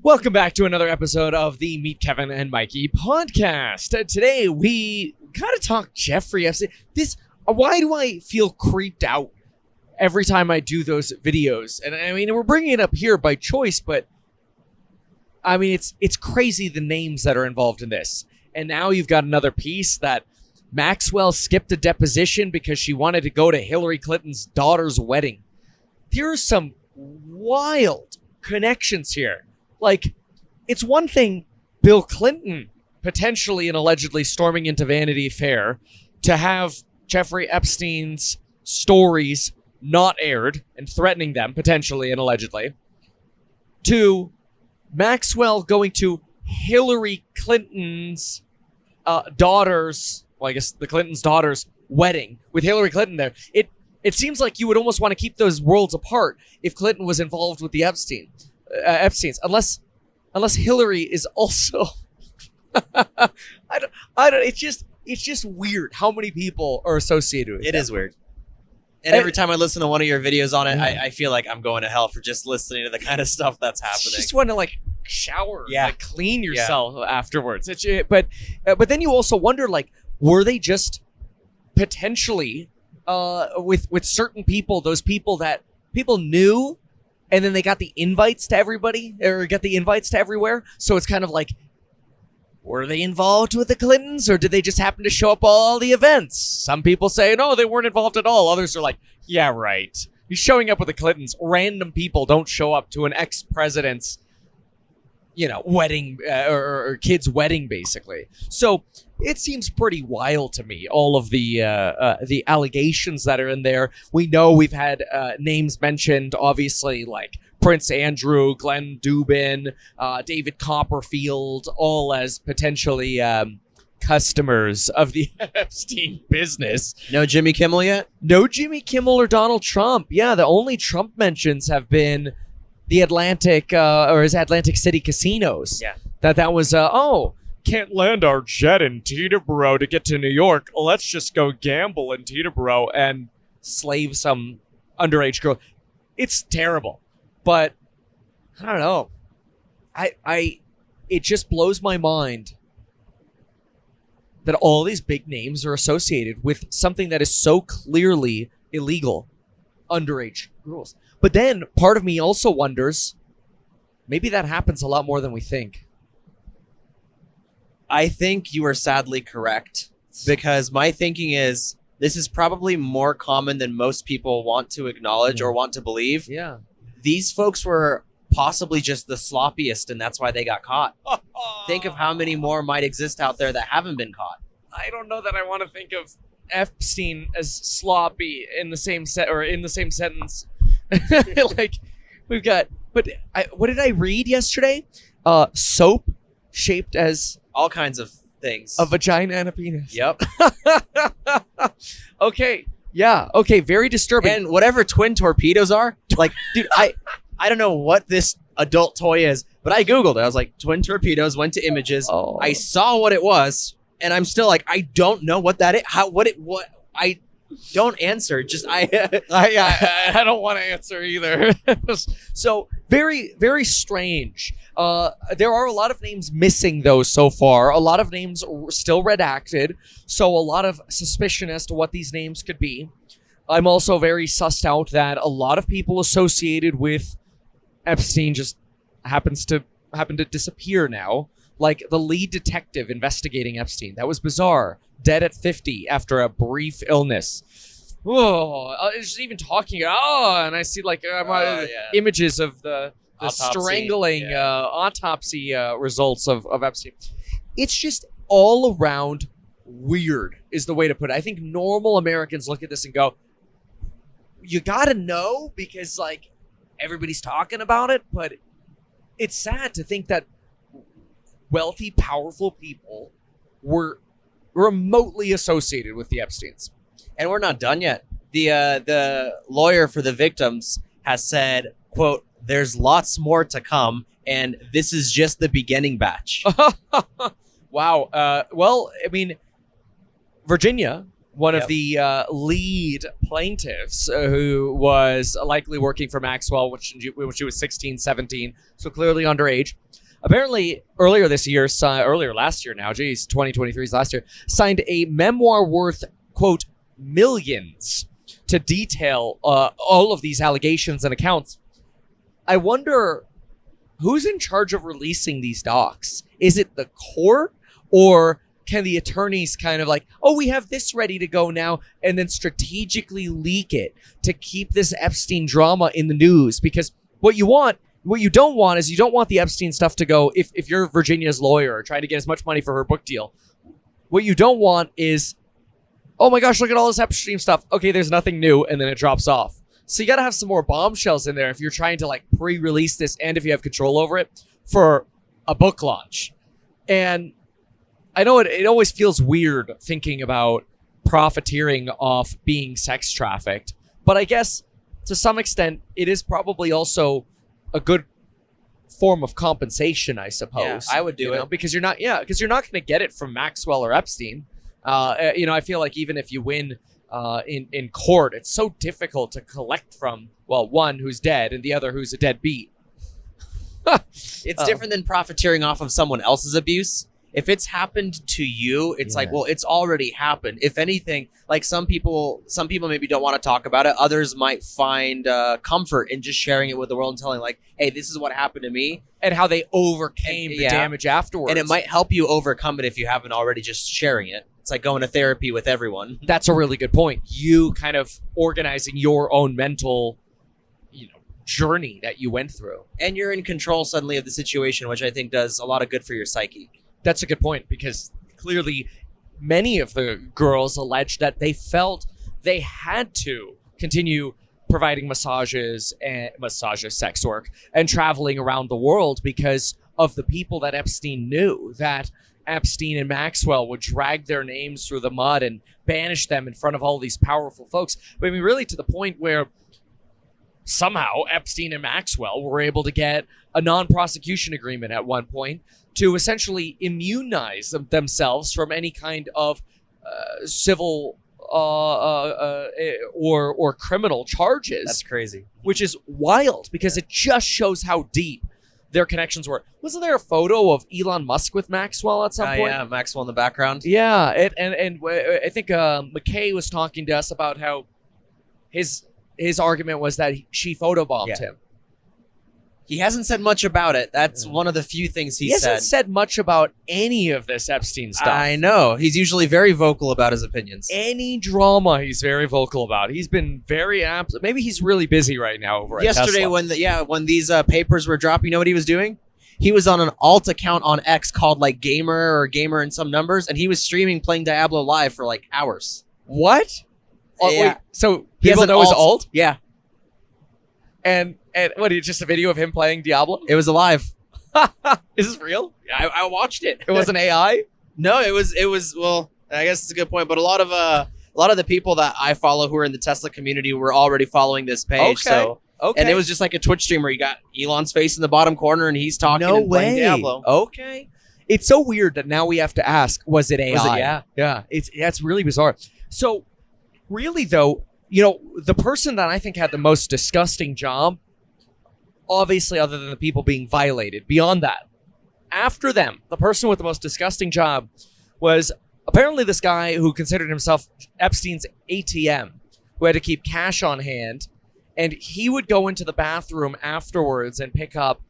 Welcome back to another episode of the Meet Kevin and Mikey podcast. Today we gotta talk Jeffrey Epstein. Why do I feel creeped out every time I do those videos? And I mean, we're bringing it up here by choice, but I mean, it's crazy the names that are involved in this. And now you've got another piece that Maxwell skipped a deposition because she wanted to go to Hillary Clinton's daughter's wedding. There are some wild connections here. Like, it's one thing Bill Clinton potentially and allegedly storming into Vanity Fair to have Jeffrey Epstein's stories not aired and threatening them potentially and allegedly, to Maxwell going to Hillary Clinton's daughter's, well, I guess the Clinton's daughter's wedding with Hillary Clinton there. It seems like you would almost want to keep those worlds apart if Clinton was involved with the Epstein's, unless Hillary is also. I don't. It's just weird how many people are associated with it. Them. It is weird. And every time I listen to one of your videos on it, I feel like I'm going to hell for just listening to the kind of stuff that's happening. You just want to shower, clean yourself afterwards. But then you also wonder, were they just potentially with certain people, those people that people knew, and then they got the invites to everybody or got the invites to everywhere. So it's kind of like, were they involved with the Clintons, or did they just happen to show up at all the events? Some people say, no, they weren't involved at all. Others are like, yeah, right. You're showing up with the Clintons. Random people don't show up to an ex-president's, wedding or kid's wedding, basically. So it seems pretty wild to me, all of the allegations that are in there. We know we've had names mentioned, obviously, like Prince Andrew, Glenn Dubin, David Copperfield, all as potentially customers of the Epstein business. No Jimmy Kimmel yet? No Jimmy Kimmel or Donald Trump. Yeah, the only Trump mentions have been the Atlantic City casinos. Yeah. That was, can't land our jet in Teterboro to get to New York. Let's just go gamble in Teterboro and slave some underage girl. It's terrible. But I don't know. It just blows my mind that all these big names are associated with something that is so clearly illegal, underage girls. But then part of me also wonders, maybe that happens a lot more than we think. I think you are sadly correct, because my thinking is this is probably more common than most people want to acknowledge or want to believe. Yeah. These folks were possibly just the sloppiest, and that's why they got caught. Think of how many more might exist out there that haven't been caught. I don't know that I want to think of Epstein as sloppy in the same sentence. We've got, but what did I read yesterday? Soap shaped as all kinds of things. A vagina and a penis. Yep. Okay. Yeah. Okay. Very disturbing. And whatever twin torpedoes are, dude, I don't know what this adult toy is, but I Googled it. I was like, twin torpedoes, went to images. Oh. I saw what it was, and I'm still like, I don't know what that is. I don't answer. Just I don't want to answer either. So very, very strange. There are a lot of names missing though so far. A lot of names are still redacted. So a lot of suspicion as to what these names could be. I'm also very sussed out that a lot of people associated with Epstein just happen to disappear now. Like the lead detective investigating Epstein. That was bizarre. Dead at 50 after a brief illness. Oh, just even talking. And I see images of the autopsy, strangling autopsy results of Epstein. It's just all around weird is the way to put it. I think normal Americans look at this and go, you gotta know because everybody's talking about it, but it's sad to think that wealthy, powerful people were remotely associated with the Epsteins. And we're not done yet. The lawyer for the victims has said, quote, there's lots more to come, and this is just the beginning batch. Wow. Well, I mean, Virginia one of the lead plaintiffs who was likely working for Maxwell when she was 16, 17, so clearly underage. Apparently, earlier last year now, 2023 is last year, signed a memoir worth, quote, millions to detail all of these allegations and accounts. I wonder who's in charge of releasing these docs. Is it the court, or can the attorneys kind of like, oh, we have this ready to go now, and then strategically leak it to keep this Epstein drama in the news? Because what you don't want is you don't want the Epstein stuff to go, if you're Virginia's lawyer trying to get as much money for her book deal. What you don't want is, oh my gosh, look at all this Epstein stuff. Okay, there's nothing new, and then it drops off. So you got to have some more bombshells in there if you're trying to like pre-release this, and if you have control over it for a book launch. And I know it always feels weird thinking about profiteering off being sex trafficked, but I guess to some extent it is probably also a good form of compensation, I suppose. Yeah, I would do it because you're not going to get it from Maxwell or Epstein. I feel like even if you win in court, it's so difficult to collect from, well, one who's dead and the other who's a deadbeat. It's different than profiteering off of someone else's abuse. If it's happened to you, it's like, well, it's already happened. If anything, like some people maybe don't want to talk about it. Others might find comfort in just sharing it with the world and telling like, hey, this is what happened to me. And how they overcame the damage afterwards. And it might help you overcome it if you haven't already, just sharing it. It's like going to therapy with everyone. That's a really good point. You kind of organizing your own mental, journey that you went through. And you're in control suddenly of the situation, which I think does a lot of good for your psyche. That's a good point, because clearly many of the girls alleged that they felt they had to continue providing massages, sex work, and traveling around the world because of the people that Epstein knew, that Epstein and Maxwell would drag their names through the mud and banish them in front of all these powerful folks. But I mean, really to the point where somehow Epstein and Maxwell were able to get a non-prosecution agreement at one point to essentially immunize themselves from any kind of civil or criminal charges. That's crazy. Which is wild, because it just shows how deep their connections were. Wasn't there a photo of Elon Musk with Maxwell at some point? Yeah, Maxwell in the background. Yeah, and I think McKay was talking to us about how his argument was that she photobombed him. He hasn't said much about it. That's one of the few things he hasn't said much about any of this Epstein stuff. I know. He's usually very vocal about his opinions. Any drama, he's very vocal about. He's been very absent. Maybe he's really busy right now over at Yesterday, Tesla. when these papers were dropped, you know what he was doing? He was on an alt account on X called like Gamer and some numbers, and he was streaming playing Diablo live for like hours. What? Yeah. Wait, so people know his alt? Yeah. And what, just a video of him playing Diablo? It was alive. Is this real? Yeah, I watched it. It wasn't AI? No, it was. Well, I guess it's a good point. But a lot of the people that I follow who are in the Tesla community were already following this page. Okay. And it was just like a Twitch stream where you got Elon's face in the bottom corner and he's talking and playing Diablo. Okay. It's so weird that now we have to ask, was it AI? Was it, yeah. Yeah. It's really bizarre. So really though, the person that I think had the most disgusting job, obviously other than the people being violated, beyond that, after them, the person with the most disgusting job was apparently this guy who considered himself Epstein's ATM, who had to keep cash on hand, and he would go into the bathroom afterwards and pick up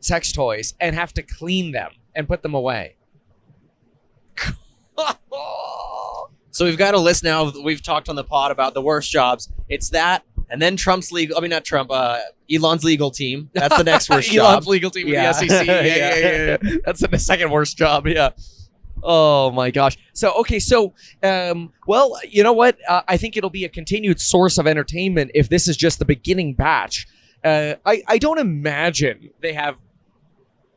sex toys and have to clean them and put them away. So we've got a list now. We've talked on the pod about the worst jobs. It's that, and then Elon's legal team. That's the next worst job. Elon's legal team with the SEC. Yeah. That's the second worst job. Yeah. Oh my gosh. So well, you know what? I think it'll be a continued source of entertainment if this is just the beginning batch. I don't imagine they have.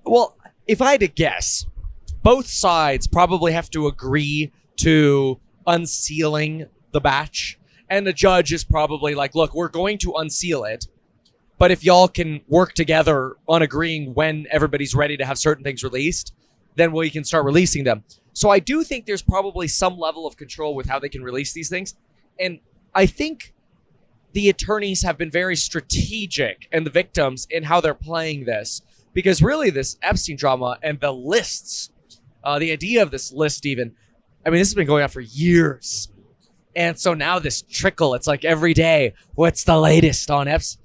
Well, if I had to guess, both sides probably have to agree to unsealing the batch, and the judge is probably like, look, we're going to unseal it, but if y'all can work together on agreeing when everybody's ready to have certain things released, then we can start releasing them. So I do think there's probably some level of control with how they can release these things. And I think the attorneys have been very strategic, and the victims, in how they're playing this. Because really this Epstein drama and the lists, the idea of this list even, I mean, this has been going on for years. And so now this trickle, it's like every day, what's the latest on Epstein?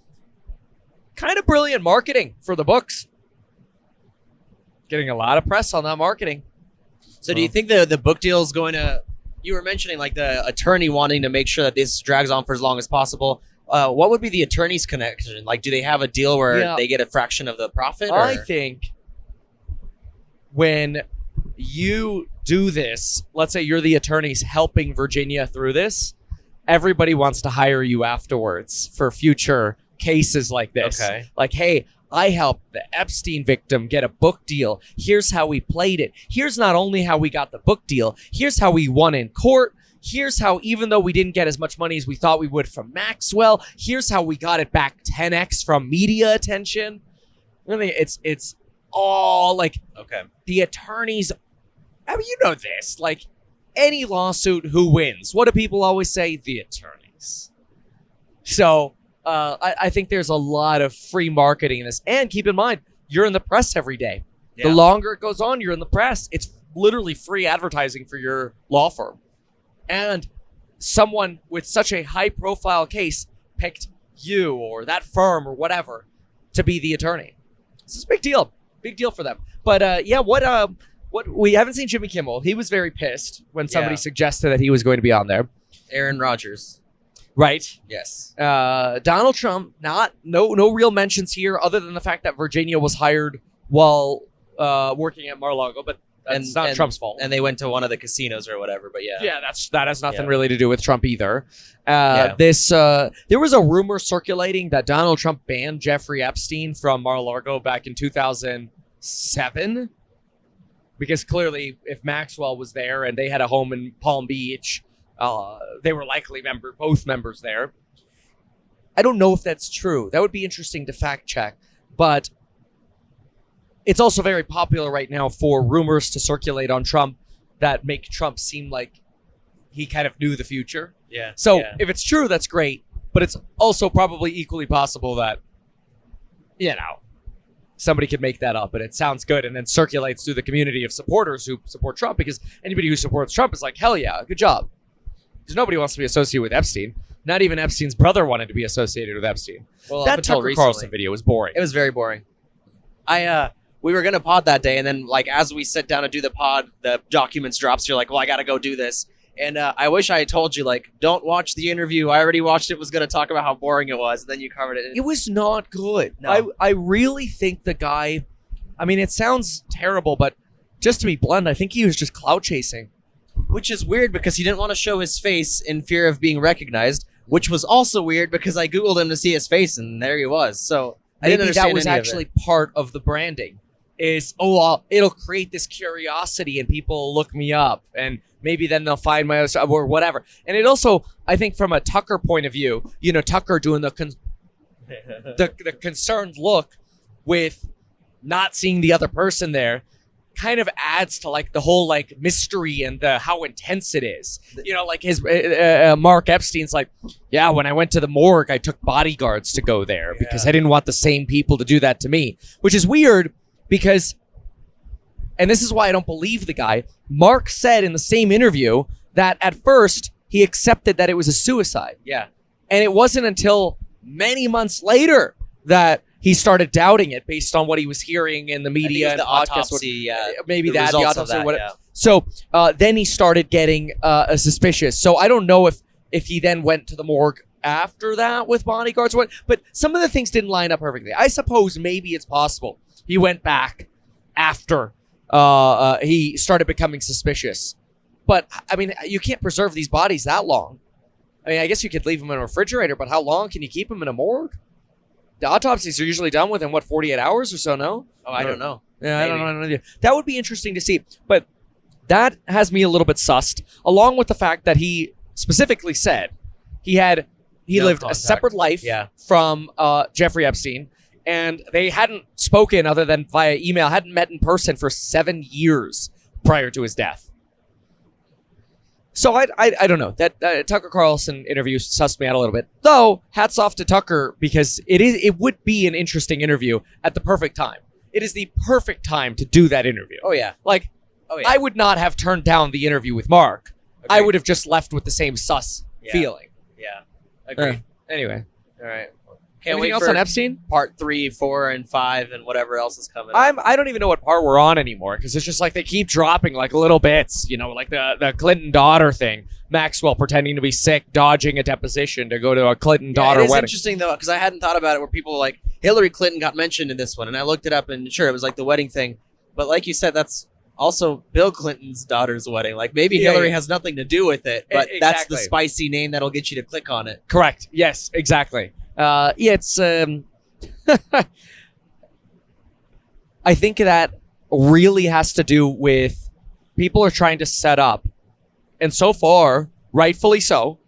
Kind of brilliant marketing for the books. Getting a lot of press on that marketing. So do you think the book deal is going to, you were mentioning like the attorney wanting to make sure that this drags on for as long as possible. What would be the attorney's connection? Like, do they have a deal where they get a fraction of the profit? I think when you do this, let's say you're the attorneys helping Virginia through this, everybody wants to hire you afterwards for future cases like this. Okay. Like, hey, I helped the Epstein victim get a book deal. Here's how we played it. Here's not only how we got the book deal, here's how we won in court. Here's how, even though we didn't get as much money as we thought we would from Maxwell, here's how we got it back 10x from media attention. I mean, it's all like, okay, the attorneys, I mean, you know this, like any lawsuit, who wins? What do people always say? The attorneys. So I think there's a lot of free marketing in this. And keep in mind, you're in the press every day. Yeah. The longer it goes on, you're in the press. It's literally free advertising for your law firm. And someone with such a high-profile case picked you or that firm or whatever to be the attorney. This is a big deal for them. But what we haven't seen Jimmy Kimmel. He was very pissed when somebody suggested that he was going to be on there. Aaron Rodgers. Right. Yes. Donald Trump, no real mentions here other than the fact that Virginia was hired while working at Mar-a-Lago, but that's not Trump's fault. And they went to one of the casinos or whatever, but yeah. Yeah, that has nothing really to do with Trump either. There was a rumor circulating that Donald Trump banned Jeffrey Epstein from Mar-a-Lago back in 2007. Because clearly, if Maxwell was there and they had a home in Palm Beach, they were likely both members there. I don't know if that's true. That would be interesting to fact check. But it's also very popular right now for rumors to circulate on Trump that make Trump seem like he kind of knew the future. Yeah. So if it's true, that's great. But it's also probably equally possible that, somebody could make that up and it sounds good and then circulates through the community of supporters who support Trump, because anybody who supports Trump is like, hell yeah, good job. Because nobody wants to be associated with Epstein. Not even Epstein's brother wanted to be associated with Epstein. Well, that Tucker Carlson video was boring. It was very boring. We were going to pod that day, and then like as we sit down to do the pod, the documents drops. You're like, well, I got to go do this. And I wish I had told you, like, don't watch the interview. I already watched it, was going to talk about how boring it was, and then you covered it. It was not good. No. I really think the guy, I mean, it sounds terrible, but just to be blunt, I think he was just clout chasing. Which is weird because he didn't want to show his face in fear of being recognized, which was also weird because I Googled him to see his face, and there he was. So I didn't understand that was actually part of the branding. Is, it'll create this curiosity and people will look me up and maybe then they'll find my other stuff or whatever. And it also, I think from a Tucker point of view, Tucker doing the concerned look with not seeing the other person there kind of adds to like the whole like mystery and how intense it is. Like his Mark Epstein's like, yeah, when I went to the morgue, I took bodyguards to go there because I didn't want the same people to do that to me, which is weird. Because, and this is why I don't believe the guy, Mark said in the same interview that at first he accepted that it was a suicide. Yeah. And it wasn't until many months later that he started doubting it based on what he was hearing in the media and the podcasts. Autopsy, maybe the autopsy or whatever. Yeah. So then he started getting suspicious. So I don't know if he then went to the morgue after that with bodyguards or what, but some of the things didn't line up perfectly. I suppose maybe it's possible he went back after he started becoming suspicious. But, I mean, you can't preserve these bodies that long. I mean, I guess you could leave them in a refrigerator, but how long can you keep them in a morgue? The autopsies are usually done within, 48 hours or so, no? Oh, I don't know. Yeah, maybe. I don't know. That would be interesting to see. But that has me a little bit sussed, along with the fact that he specifically said he lived a separate life from Jeffrey Epstein. and they hadn't spoken other than via email, hadn't met in person for 7 years prior to his death. So I don't know. That Tucker Carlson interview sussed me out a little bit. Though, hats off to Tucker, because it would be an interesting interview at the perfect time. It is the perfect time to do that interview. Oh, yeah. Like, I would not have turned down the interview with Mark. Agreed. I would have just left with the same sus feeling. Yeah. Agreed. Anyway. All right. Can't wait else on Epstein? Part 3, 4, and 5, and whatever else is coming. I don't even know what part we're on anymore, because it's just like they keep dropping like little bits, like the Clinton daughter thing. Maxwell pretending to be sick, dodging a deposition to go to a Clinton daughter wedding. It's interesting though, because I hadn't thought about it where people like Hillary Clinton got mentioned in this one, and I looked it up, and sure, it was like the wedding thing, but like you said, that's also Bill Clinton's daughter's wedding. Like maybe Hillary has nothing to do with it, but that's the spicy name that'll get you to click on it. Correct. Yes, exactly. It's I think that really has to do with people are trying to set up, and so far, rightfully so,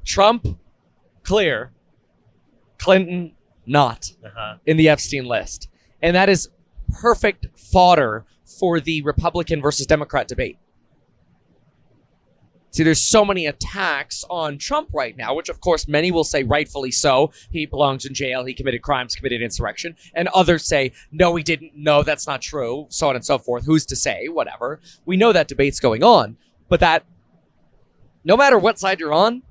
Trump clear, Clinton not in the Epstein list. And that is perfect fodder for the Republican versus Democrat debate. See, there's so many attacks on Trump right now, which of course many will say rightfully so. He belongs in jail. He committed crimes, committed insurrection. And others say, no, he didn't. No, that's not true. So on and so forth. Who's to say? Whatever. We know that debate's going on. But that, no matter what side you're on,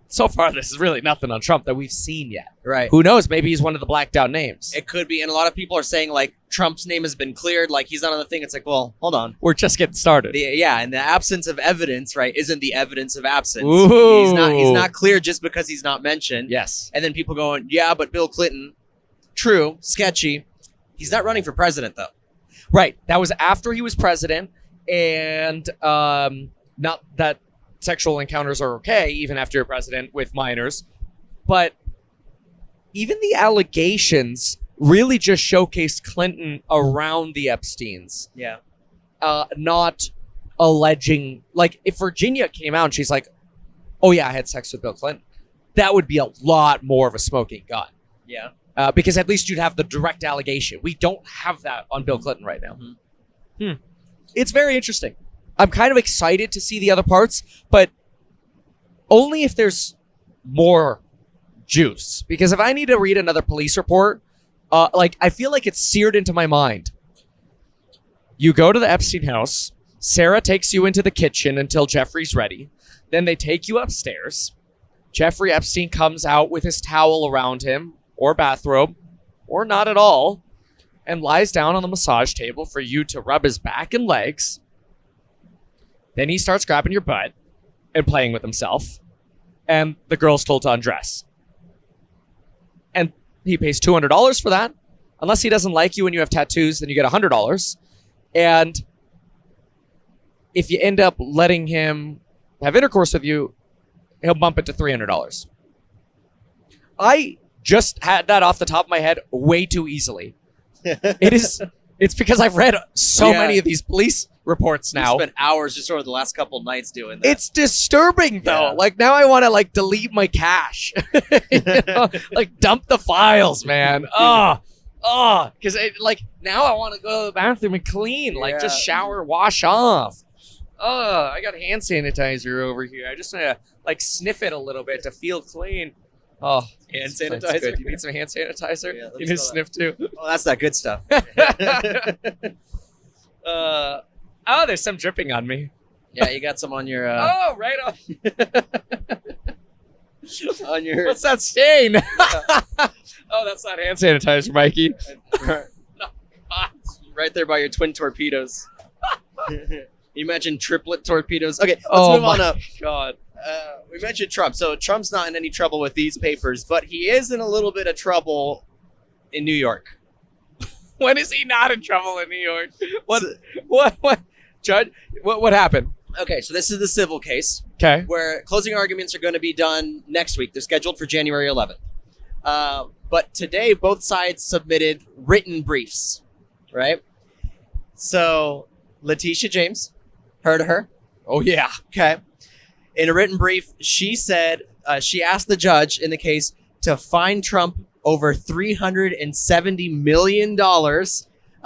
so far this is really nothing on Trump that we've seen yet. Right. Who knows? Maybe he's one of the blacked out names. It could be. And a lot of people are saying, like, Trump's name has been cleared. Like, he's not on the thing. It's like, well, hold on. We're just getting started. And the absence of evidence, right, isn't the evidence of absence. Ooh. He's not clear just because he's not mentioned. Yes. And then people going, yeah, but Bill Clinton, true, sketchy. He's not running for president, though. Right. That was after he was president. And not that sexual encounters are okay, even after you're president, with minors. But even the allegations really just showcased Clinton around the Epsteins. Yeah. Not alleging, like, if Virginia came out and she's like, oh yeah, I had sex with Bill Clinton, that would be a lot more of a smoking gun. Yeah. Because at least you'd have the direct allegation. We don't have that on Bill Clinton right now. Mm-hmm. It's very interesting. I'm kind of excited to see the other parts, but only if there's more juice. Because if I need to read another police report, I feel like it's seared into my mind. You go to the Epstein house. Sarah takes you into the kitchen until Jeffrey's ready. Then they take you upstairs. Jeffrey Epstein comes out with his towel around him, or bathrobe, or not at all, and lies down on the massage table for you to rub his back and legs. Then he starts grabbing your butt and playing with himself. And the girl's told to undress. And he pays $200 for that. Unless he doesn't like you and you have tattoos, then you get $100. And if you end up letting him have intercourse with you, he'll bump it to $300. I just had that off the top of my head way too easily. It's because I've read so many of these police reports now. You spent hours just over the last couple nights doing that. It's disturbing though. Like now I want to delete my cache. Dump the files, man. Because now I want to go to the bathroom and clean. Just shower, wash off. I got hand sanitizer over here. I just want to sniff it a little bit to feel clean. Oh, hand sanitizer. You need some hand sanitizer? Yeah, you need to sniff too. Oh, that's that good stuff. There's some dripping on me. Yeah, you got some on your. Right on. On your. What's that stain? That's not hand sanitizer, Mikey. Right there by your twin torpedoes. You mentioned triplet torpedoes. Okay, let's move on up. God. We mentioned Trump. So Trump's not in any trouble with these papers, but he is in a little bit of trouble in New York. When is he not in trouble in New York? What? Judge, what happened? Okay, so this is the civil case. Okay. Where closing arguments are going to be done next week. They're scheduled for January 11th. But today, both sides submitted written briefs, right? So Letitia James, heard of her? Oh, yeah. Okay. In a written brief, she said she asked the judge in the case to find Trump over $370 million.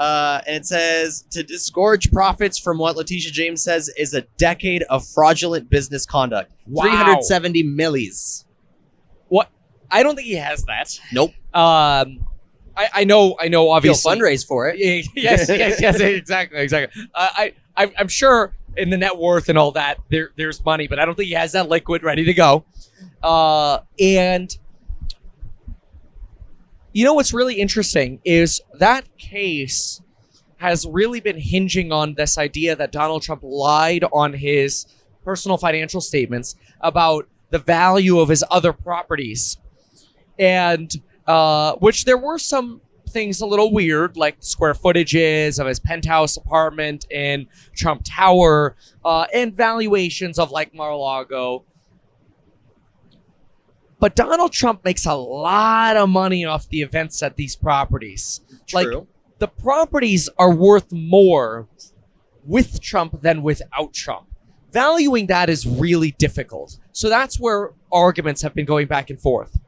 And it says to disgorge profits from what Letitia James says is a decade of fraudulent business conduct. Wow. 370 millis. What? I don't think he has that. Nope. I know. He'll Obviously, fundraise for it. yes, exactly. I'm sure in the net worth and all that, there's money, but I don't think he has that liquid ready to go. And you know what's really interesting is that case has really been hinging on this idea that Donald Trump lied on his personal financial statements about the value of his other properties. And which there were some things a little weird, like square footages of his penthouse apartment in Trump Tower, and valuations of like Mar-a-Lago. But Donald Trump makes a lot of money off the events at these properties. True. Like, the properties are worth more with Trump than without Trump. Valuing that is really difficult. So that's where arguments have been going back and forth.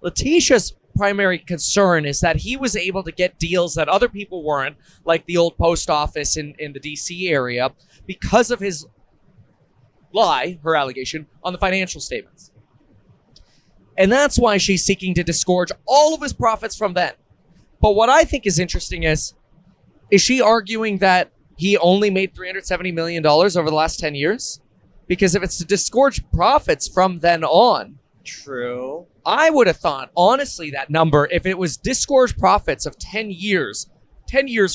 Letitia's primary concern is that he was able to get deals that other people weren't, like the old post office in the DC area, because of his lie, her allegation, on the financial statements. And that's why she's seeking to disgorge all of his profits from then. But what I think is interesting is she arguing that he only made $370 million over the last 10 years? Because if it's to disgorge profits from then on, True. I would have thought, honestly, that number, if it was disgorged profits of 10 years,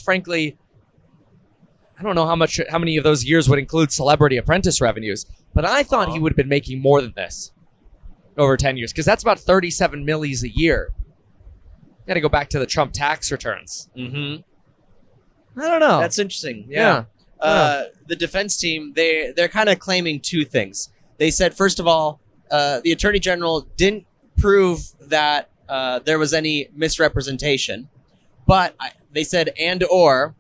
frankly, I don't know how many of those years would include Celebrity Apprentice revenues, but I thought he would have been making more than this over 10 years, because that's about 37 millis a year. Got to go back to the Trump tax returns. Mm-hmm. I don't know. That's interesting. Yeah. The defense team, they're kind of claiming two things. They said, first of all, the attorney general didn't prove that there was any misrepresentation, but they said or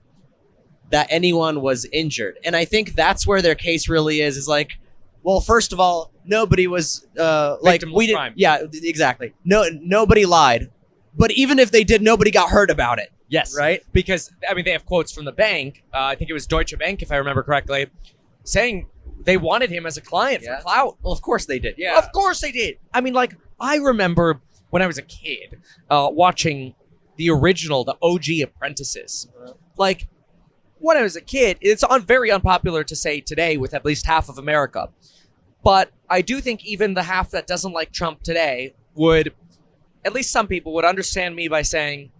that anyone was injured. And I think that's where their case really is like, well, first of all, nobody was like we didn't. Crime. Yeah, exactly. Nobody lied. But even if they did, nobody got hurt about it. Yes. Right? Because, I mean, they have quotes from the bank. I think it was Deutsche Bank, if I remember correctly, saying they wanted him as a client for clout. Well, of course they did. Yeah. Of course they did. I mean, like, I remember when I was a kid watching the original, the OG Apprentices. Like, when I was a kid, it's very unpopular to say today with at least half of America. But I do think even the half that doesn't like Trump today would, at least some people would understand me by saying,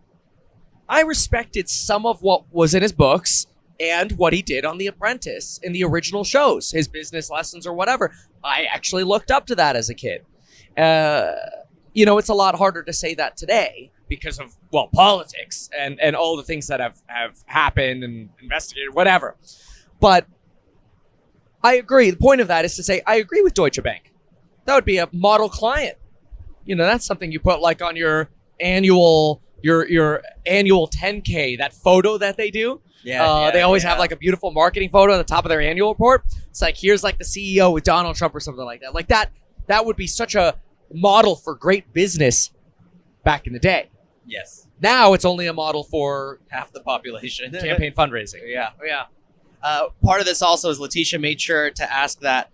I respected some of what was in his books and what he did on The Apprentice in the original shows, his business lessons or whatever. I actually looked up to that as a kid. You know, it's a lot harder to say that today because of, well, politics and all the things that have happened and investigated, whatever. But I agree. The point of that is to say, I agree with Deutsche Bank. That would be a model client. You know, that's something you put like on your annual 10K, that photo that they do. They always have like a beautiful marketing photo at the top of their annual report. It's like, here's like the CEO with Donald Trump or something like that. Like that would be such a model for great business back in the day. Yes. Now it's only a model for Half the population. campaign fundraising. Yeah. Part of this also is Letitia made sure to ask that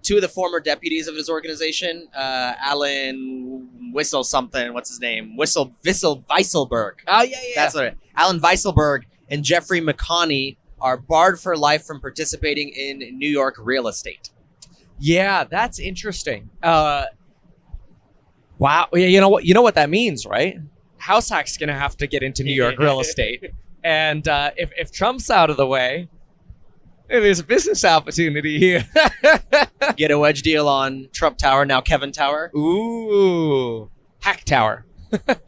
two of the former deputies of his organization, Alan Whistle something, what's his name? Whistle Weisselberg. Oh, yeah. That's what Alan Weisselberg and Jeffrey McConney are barred for life from participating in New York real estate. Yeah, that's interesting. Wow. You know what that means, right? House Hack's going to have to get into New York real estate. And if Trump's out of the way, there's a business opportunity here. Get a wedge deal on Trump Tower, now Kevin Tower. Ooh. Hack Tower.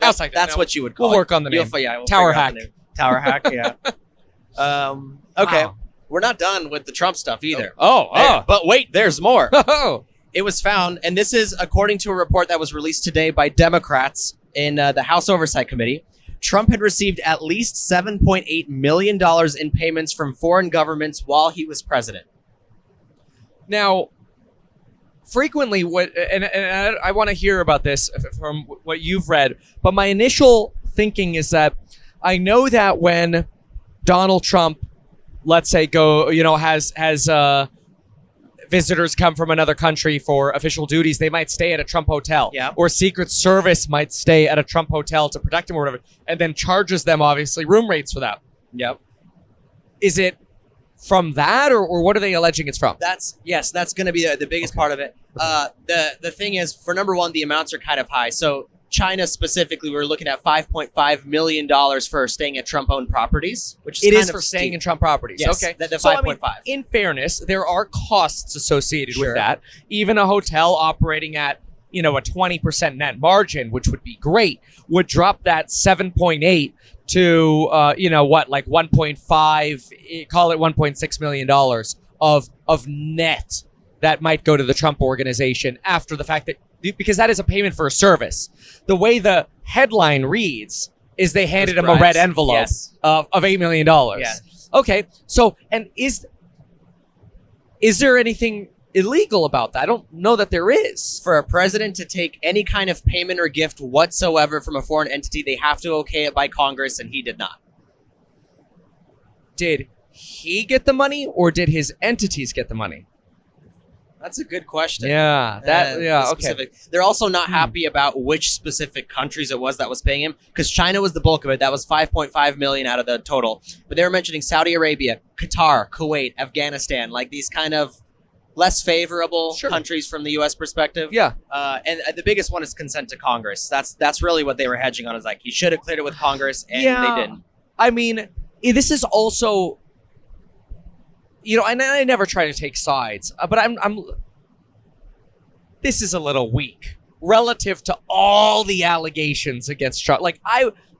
House Hack. That's what you would call it. We'll work on the name. We'll Tower Hack. Tower Hack, yeah. Okay. Wow. We're not done with the Trump stuff either. Oh. But wait, there's more. Oh. It was found, and this is according to a report that was released today by Democrats in the House Oversight Committee. Trump had received at least $7.8 million in payments from foreign governments while he was president. Now, frequently and I want to hear about this from what you've read, but my initial thinking is that I know that when Donald Trump, let's say, has visitors come from another country for official duties, they might stay at a Trump hotel. Yeah. Or Secret Service might stay at a Trump hotel to protect him or whatever, and then charges them, obviously, room rates for that. Yep. Is it from that, or what are they alleging it's from? That's going to be the biggest part of it. The thing is, for number one, the amounts are kind of high. So China specifically, we're looking at $5.5 million for staying at Trump-owned properties, which is It kind is of for staying steep. in Trump properties. Yes, Okay. the So, 5.5. in fairness, there are costs associated Sure. with that. Even a hotel operating at, a 20% net margin, which would be great, would drop that 7.8 to, like 1.5, call it $1.6 million of net that might go to the Trump organization after the fact that, because that is a payment for a service. The way the headline reads is they handed him a red envelope Yes. of $8 million. Yes. Okay. So, and is there anything illegal about that? I don't know that there is. For a president to take any kind of payment or gift whatsoever from a foreign entity, they have to okay it by Congress, and he did not. Did he get the money, or did his entities get the money? That's a good question. Yeah. Okay. Specific. They're also not happy about which specific countries it was that was paying him, because China was the bulk of it. That was 5.5 million out of the total. But they were mentioning Saudi Arabia, Qatar, Kuwait, Afghanistan, like these kind of less favorable countries from the U.S. perspective. Yeah. And the biggest one is consent to Congress. That's really what they were hedging on. Is like he should have cleared it with Congress, and they didn't. I mean, this is also, and I never try to take sides, but I'm. This is a little weak relative to all the allegations against Trump. Like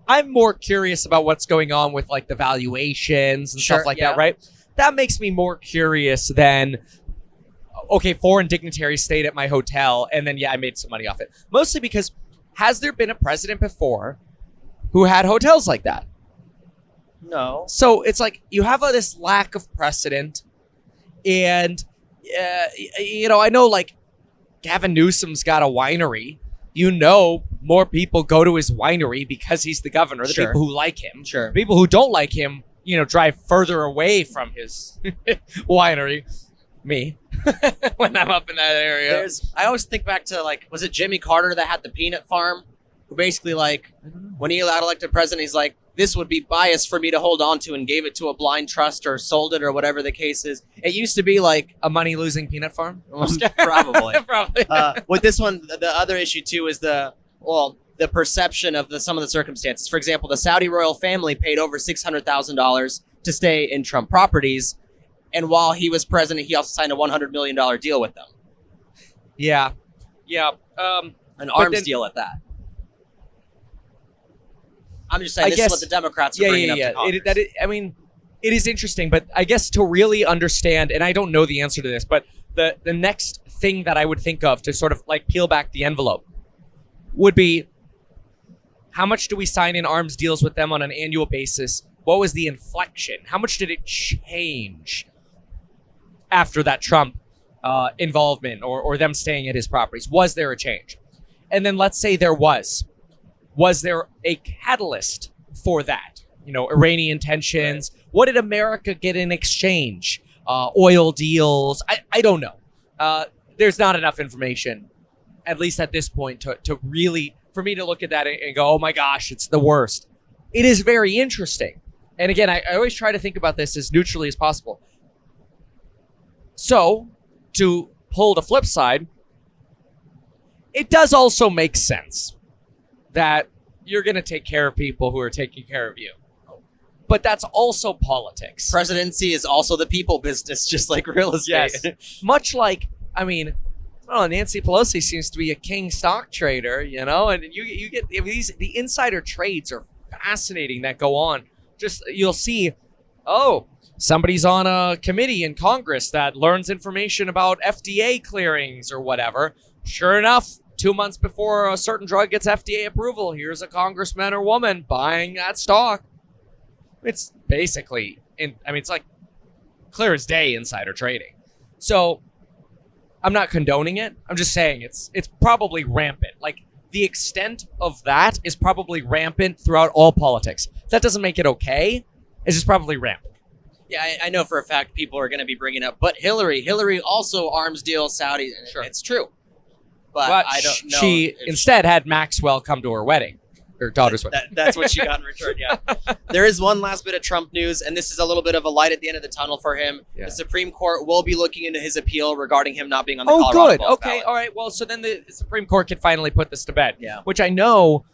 I'm more curious about what's going on with like the valuations and stuff like that, right? That makes me more curious than, okay, foreign dignitaries stayed at my hotel and then, I made some money off it. Mostly because, has there been a president before who had hotels like that? No. So it's like you have this lack of precedent, and I know like Gavin Newsom's got a winery. More people go to his winery because he's the governor. The people who like him. Sure. People who don't like him, drive further away from his winery. Me, when I'm up in that area. I always think back to, like, was it Jimmy Carter that had the peanut farm? Who basically, like, when he got elected president, he's like, this would be biased for me to hold on to, and gave it to a blind trust or sold it or whatever the case is. It used to be like a money-losing peanut farm? Probably. Probably. With this one, the other issue too is the perception of some of the circumstances. For example, the Saudi royal family paid over $600,000 to stay in Trump properties, and while he was president, he also signed a $100 million deal with them. Yeah. An arms deal at that. I'm just saying, this is what the Democrats are bringing up to Congress. It is interesting, but I guess to really understand, and I don't know the answer to this, but the next thing that I would think of to sort of like peel back the envelope would be, how much do we sign in arms deals with them on an annual basis? What was the inflection? How much did it change after that Trump involvement or them staying at his properties? Was there a change? And then let's say there was. Was there a catalyst for that? Iranian tensions. Right. What did America get in exchange? Oil deals. I don't know. There's not enough information, at least at this point, to really, for me to look at that and go, oh my gosh, it's the worst. It is very interesting. And again, I always try to think about this as neutrally as possible. So, to pull the flip side, it does also make sense that you're going to take care of people who are taking care of you. But that's also politics. Presidency is also the people business, just like real estate. Yes. Much like, Nancy Pelosi seems to be a king stock trader, and you get the insider trades are fascinating that go on. Just, you'll see, somebody's on a committee in Congress that learns information about FDA clearings or whatever. Sure enough, 2 months before a certain drug gets FDA approval, here's a congressman or woman buying that stock. It's basically, it's like clear as day insider trading. So, I'm not condoning it. I'm just saying it's probably rampant. Like the extent of that is probably rampant throughout all politics. That doesn't make it okay. It's just probably rampant. Yeah, I know for a fact people are going to be bringing up, but Hillary also arms deal Saudi. Sure. It's true. But I don't know. She instead had Maxwell come to her wedding, her daughter's wedding. That's what she got in return, yeah. There is one last bit of Trump news, and this is a little bit of a light at the end of the tunnel for him. Yeah. The Supreme Court will be looking into his appeal regarding him not being on the Colorado Ballot. Okay, all right. Well, so then the Supreme Court can finally put this to bed. Yeah. Which I know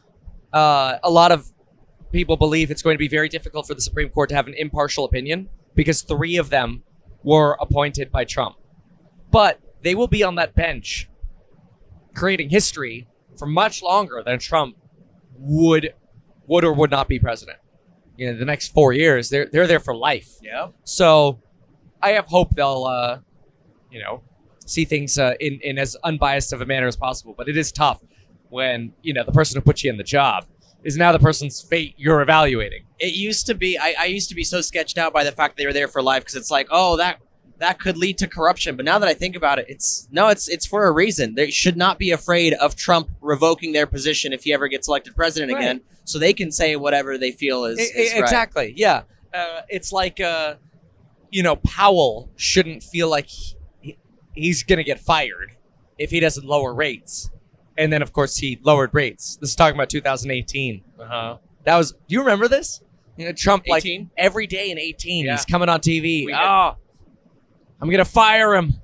a lot of people believe it's going to be very difficult for the Supreme Court to have an impartial opinion because 3 of them were appointed by Trump. But they will be on that bench creating history for much longer than Trump would or would not be president. You know, the next 4 years, they're there for life. Yeah. So I have hope they'll, see things in as unbiased of a manner as possible. But it is tough when, the person who put you in the job is now the person's fate you're evaluating. It used to be, I used to be so sketched out by the fact they were there for life because it's like, oh, that could lead to corruption. But now that I think about it, it's for a reason. They should not be afraid of Trump revoking their position if he ever gets elected president again, so they can say whatever they feel is right. Exactly. Yeah. It's like, Powell shouldn't feel like he's going to get fired if he doesn't lower rates. And then, of course, he lowered rates. This is talking about 2018. Uh-huh. That was, do you remember this? Trump, 18? like, every day in 18, yeah. He's coming on TV. I'm going to fire him.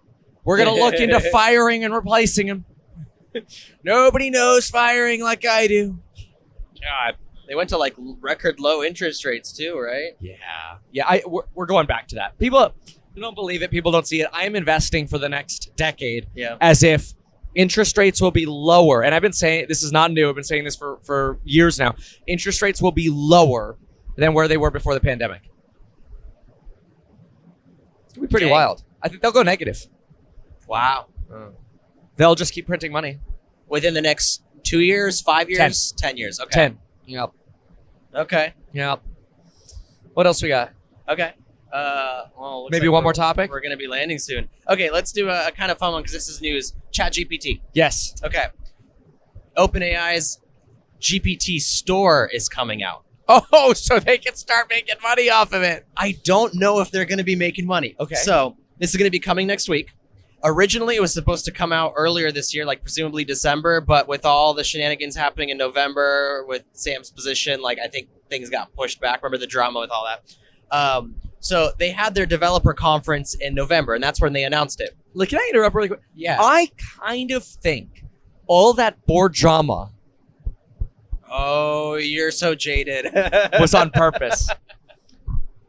We're going to look into firing and replacing him. Nobody knows firing like I do. God. They went to, like, record low interest rates, too, right? Yeah. Yeah, we're going back to that. People don't believe it. People don't see it. I am investing for the next decade as if interest rates will be lower. And I've been saying, this is not new. I've been saying this for years now. Interest rates will be lower than where they were before the pandemic. It's going to be pretty wild. I think they'll go negative. Wow. They'll just keep printing money. Within the next 2 years, 5 years? 10 years. Okay. 10. Yep. Okay. Yep. What else we got? Okay. Maybe one more topic? We're going to be landing soon. Okay, let's do a kind of fun one because this is news. ChatGPT. Yes. Okay. OpenAI's GPT Store is coming out. Oh, so they can start making money off of it. I don't know if they're going to be making money. Okay. So this is going to be coming next week. Originally, it was supposed to come out earlier this year, like presumably December, but with all the shenanigans happening in November with Sam's position, like I think things got pushed back. Remember the drama with all that? So they had their developer conference in November, and that's when they announced it. Look, can I interrupt really quick? Yeah. I kind of think all that board drama Oh, you're so jaded. was on purpose.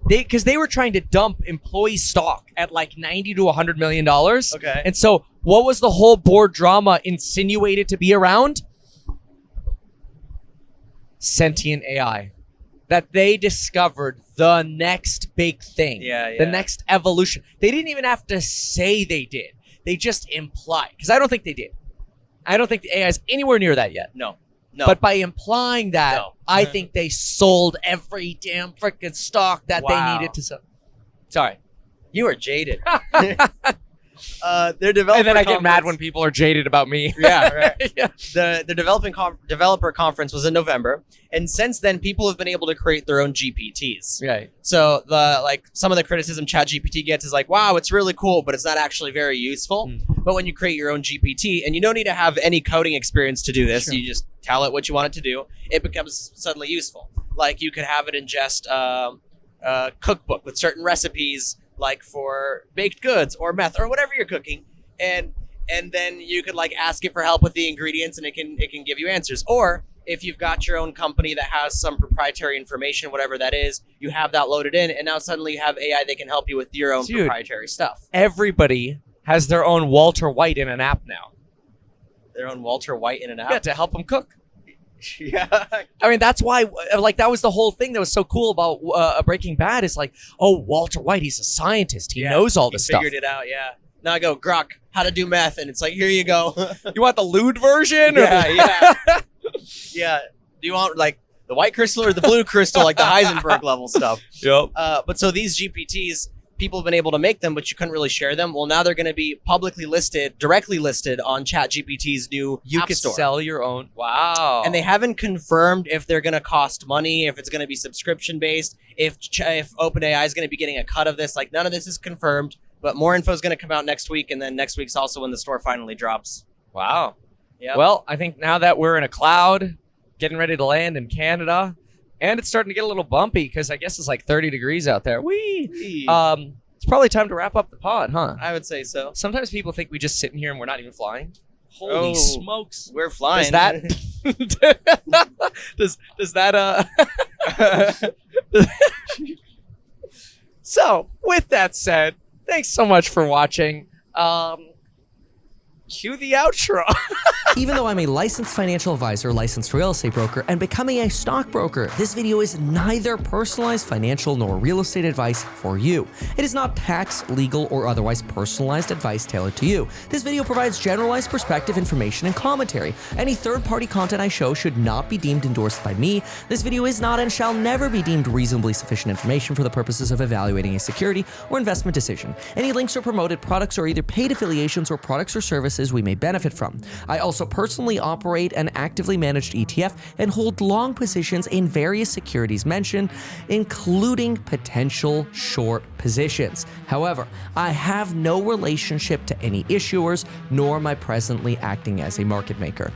Because they were trying to dump employee stock at like $90 to $100 million. Okay. And so what was the whole board drama insinuated to be around? Sentient AI. That they discovered the next big thing. Yeah. The next evolution. They didn't even have to say they did. They just implied. Because I don't think they did. I don't think the AI is anywhere near that yet. No. But by implying that, I think they sold every damn freaking stock that they needed to sell. Sorry. You are jaded. Their developer and then I get mad when people are jaded about me. Yeah, right. Yeah. The developer conference was in November, and since then, people have been able to create their own GPTs. Right. So some of the criticism ChatGPT gets is like, wow, it's really cool, but it's not actually very useful. But when you create your own GPT, and you don't need to have any coding experience to do this, you just tell it what you want it to do, it becomes suddenly useful. Like you could have it ingest a cookbook with certain recipes, like for baked goods or meth or whatever you're cooking, and then you could like ask it for help with the ingredients, and it can give you answers. Or if you've got your own company that has some proprietary information, whatever that is, you have that loaded in, and now suddenly you have AI that can help you with your own proprietary stuff. Everybody has their own Walter White in an app now. Their own Walter White in an app? Yeah, to help them cook. Yeah. I mean, that's why, like, that was the whole thing that was so cool about Breaking Bad is like, oh, Walter White, he's a scientist. He knows all this stuff. He figured it out, yeah. Now I go, Grok, how to do meth, and it's like, here you go. You want the lewd version? Yeah. Yeah. Do you want, like, the white crystal or the blue crystal, like the Heisenberg level stuff? Yep. But so these GPTs, people have been able to make them, but you couldn't really share them. Well, now they're going to be publicly listed, directly listed on ChatGPT's new You App could Store. sell your own. Wow. And they haven't confirmed if they're going to cost money, if it's going to be subscription based, if OpenAI is going to be getting a cut of this. Like, none of this is confirmed, but more info is going to come out next week, and then next week's also when the store finally drops. Wow. Yep. Well, I think now that we're in a cloud, getting ready to land in Canada, and it's starting to get a little bumpy because I guess it's like 30 degrees out there. Whee! It's probably time to wrap up the pod, huh? I would say so. Sometimes people think we just sit in here and we're not even flying. Holy smokes! We're flying. Does that? does that? So, with that said, thanks so much for watching. Cue the outro. Even though I'm a licensed financial advisor, licensed real estate broker, and becoming a stockbroker, this video is neither personalized financial nor real estate advice for you. It is not tax, legal, or otherwise personalized advice tailored to you. This video provides generalized perspective, information, and commentary. Any third-party content I show should not be deemed endorsed by me. This video is not and shall never be deemed reasonably sufficient information for the purposes of evaluating a security or investment decision. Any links or promoted products are either paid affiliations or products or services we may benefit from. I also personally operate an actively managed ETF and hold long positions in various securities mentioned, including potential short positions. However, I have no relationship to any issuers, nor am I presently acting as a market maker.